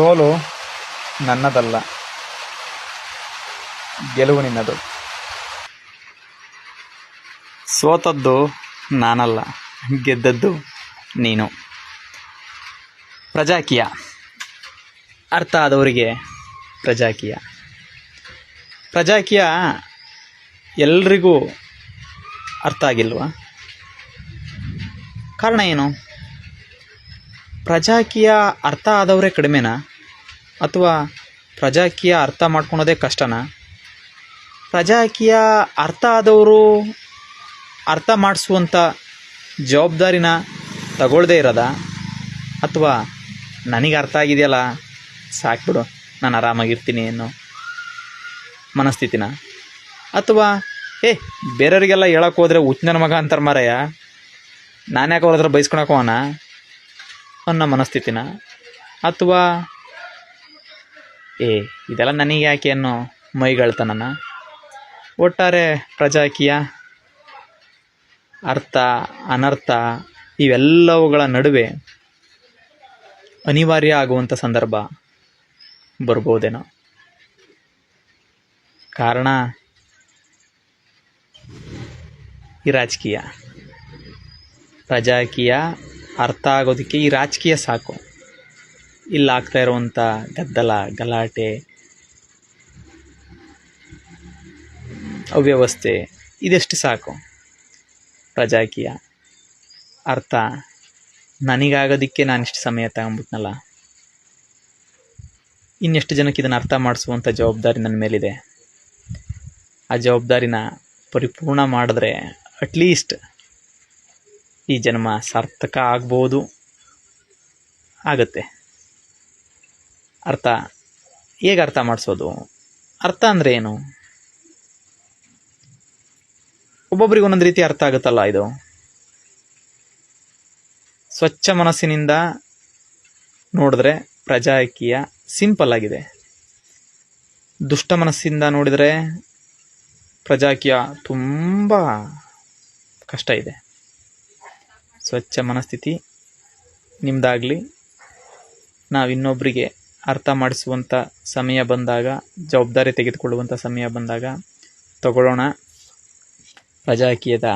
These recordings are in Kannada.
ಸೋಲು ನನ್ನದಲ್ಲ, ಗೆಲುವು ನಿನ್ನದು. ಸೋತದ್ದು ನಾನಲ್ಲ, ಗೆದ್ದದ್ದು ನೀನು. ಪ್ರಜಾಕೀಯ ಅರ್ಥ ಆದವರಿಗೆ ಪ್ರಜಾಕೀಯ. ಪ್ರಜಾಕೀಯ ಎಲ್ರಿಗೂ ಅರ್ಥ ಆಗಿಲ್ವಾ? ಕಾರಣ ಏನು? ಪ್ರಜಾಕೀಯ ಅರ್ಥ ಆದವರೇ ಕಡಿಮೆನಾ, ಅಥವಾ ಪ್ರಜಾಕೀಯ ಅರ್ಥ ಮಾಡ್ಕೊಳೋದೇ ಕಷ್ಟನಾ? ಪ್ರಜಾಕೀಯ ಅರ್ಥ ಆದವರು ಅರ್ಥ ಮಾಡಿಸುವಂಥ ಜವಾಬ್ದಾರಿನ ತಗೊಳ್ಳದೇ ಇರೋದಾ, ಅಥವಾ ನನಗೆ ಅರ್ಥ ಆಗಿದೆಯಲ್ಲ ಸಾಕ್ಬಿಡು ನಾನು ಆರಾಮಾಗಿರ್ತೀನಿ ಅನ್ನೋ ಮನಸ್ಥಿತಿನ, ಅಥವಾ ಬೇರೆಯವರಿಗೆಲ್ಲ ಹೇಳಕ್ಕೆ ಹೋದರೆ ಹುಚ್ಚ ನನ್ನ ಮಗ ಅಂತಾರೆ ಮಾರಾಯ, ನಾನು ಯಾಕೆ ಅವ್ರ ಹತ್ರ ಬೈಸ್ಕೊಳಕ್ಕೆ ಹೋಗೋಣ ಅನ್ನೋ ಮನಸ್ಥಿತಿನ, ಅಥವಾ ಇದೆಲ್ಲ ನನಗೆ ಯಾಕೆ ಅನ್ನೋ ಮೈಗಳ್ತನನ? ಒಟ್ಟಾರೆ ಪ್ರಜಾಕೀಯ ಅರ್ಥ ಅನರ್ಥ ಇವೆಲ್ಲವುಗಳ ನಡುವೆ ಅನಿವಾರ್ಯ ಆಗುವಂಥ ಸಂದರ್ಭ ಬರ್ಬೋದೇನೋ. ಕಾರಣ ಈ ರಾಜಕೀಯ. ಪ್ರಜಾಕೀಯ ಅರ್ಥ ಆಗೋದಕ್ಕೆ ಈ ರಾಜಕೀಯ ಸಾಕು. ಇಲ್ಲಿ ಆಗ್ತಾ ಇರುವಂಥ ಗದ್ದಲ, ಗಲಾಟೆ, ಅವ್ಯವಸ್ಥೆ ಇದೆಷ್ಟು ಸಾಕು. ಪ್ರಜಾಕೀಯ ಅರ್ಥ ನನಗಾಗೋದಕ್ಕೆ ನಾನಿಷ್ಟು ಸಮಯ ತಗೊಂಬಿಟ್ನಲ್ಲ, ಇನ್ನೆಷ್ಟು ಜನಕ್ಕೆ ಇದನ್ನು ಅರ್ಥ ಮಾಡಿಸುವಂಥ ಜವಾಬ್ದಾರಿ ನನ್ನ ಮೇಲಿದೆ. ಆ ಜವಾಬ್ದಾರಿನ ಪರಿಪೂರ್ಣ ಮಾಡಿದ್ರೆ ಅಟ್ಲೀಸ್ಟ್ ಈ ಜನ್ಮ ಸಾರ್ಥಕ ಆಗ್ಬೋದು, ಆಗುತ್ತೆ. ಅರ್ಥ ಹೇಗೆ ಅರ್ಥ ಮಾಡಿಸೋದು? ಅರ್ಥ ಅಂದರೆ ಏನು? ಒಬ್ಬೊಬ್ರಿಗೆ ಒಂದೊಂದು ರೀತಿ ಅರ್ಥ ಆಗುತ್ತಲ್ಲ. ಇದು ಸ್ವಚ್ಛ ಮನಸ್ಸಿನಿಂದ ನೋಡಿದ್ರೆ ಪ್ರಜಾಕೀಯ ಸಿಂಪಲ್ ಆಗಿದೆ. ದುಷ್ಟ ಮನಸ್ಸಿಂದ ನೋಡಿದರೆ ಪ್ರಜಾಕೀಯ ತುಂಬ ಕಷ್ಟ ಇದೆ. ಸ್ವಚ್ಛ ಮನಸ್ಥಿತಿ ನಿಮ್ಮದಾಗಲಿ, ನಾವು ಇನ್ನೊಬ್ಬರಿಗೆ ಅರ್ಥ ಮಾಡಿಸುವಂಥ ಸಮಯ ಬಂದಾಗ, ಜವಾಬ್ದಾರಿ ತೆಗೆದುಕೊಳ್ಳುವಂಥ ಸಮಯ ಬಂದಾಗ ತಗೊಳ್ಳೋಣ. ಪ್ರಜಾಕೀಯದ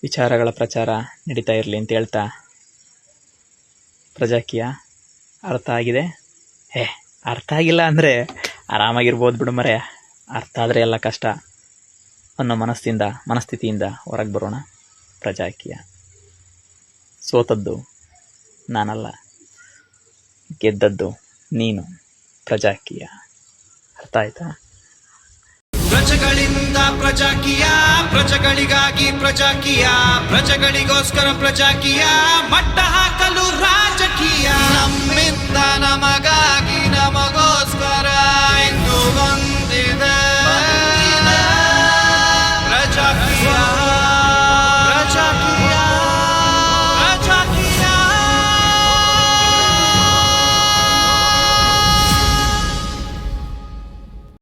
ವಿಚಾರಗಳ ಪ್ರಚಾರ ನಡೀತಾ ಇರಲಿ ಅಂತ ಹೇಳ್ತಾ, ಪ್ರಜಾಕೀಯ ಅರ್ಥ ಆಗಿದೆ, ಅರ್ಥ ಆಗಿಲ್ಲ ಅಂದರೆ ಆರಾಮಾಗಿರ್ಬೋದು ಬಿಡು ಮರೆ, ಅರ್ಥ ಆದರೆ ಎಲ್ಲ ಕಷ್ಟ ಅನ್ನೋ ಮನಸ್ಥಿತಿಯಿಂದ ಹೊರಗೆ ಬರೋಣ. ಪ್ರಜಾಕೀಯ ಸೋತದ್ದು ನಾನಲ್ಲ, ಗೆದ್ದದ್ದು ನೀನು. ಪ್ರಜಾಕೀಯ ಅರ್ಥ ಆಯ್ತಾ? ಪ್ರಜೆಗಳಿಂದ ಪ್ರಜಾಕೀಯ, ಪ್ರಜೆಗಳಿಗಾಗಿ ಪ್ರಜಾಕೀಯ, ಪ್ರಜೆಗಳಿಗೋಸ್ಕರ ಪ್ರಜಾಕೀಯ, ಮಟ್ಟ ಹಾಕಲು ರಾಜಕೀಯ, ನಮ್ಮಿಂದ ನಮಗಾಗಿ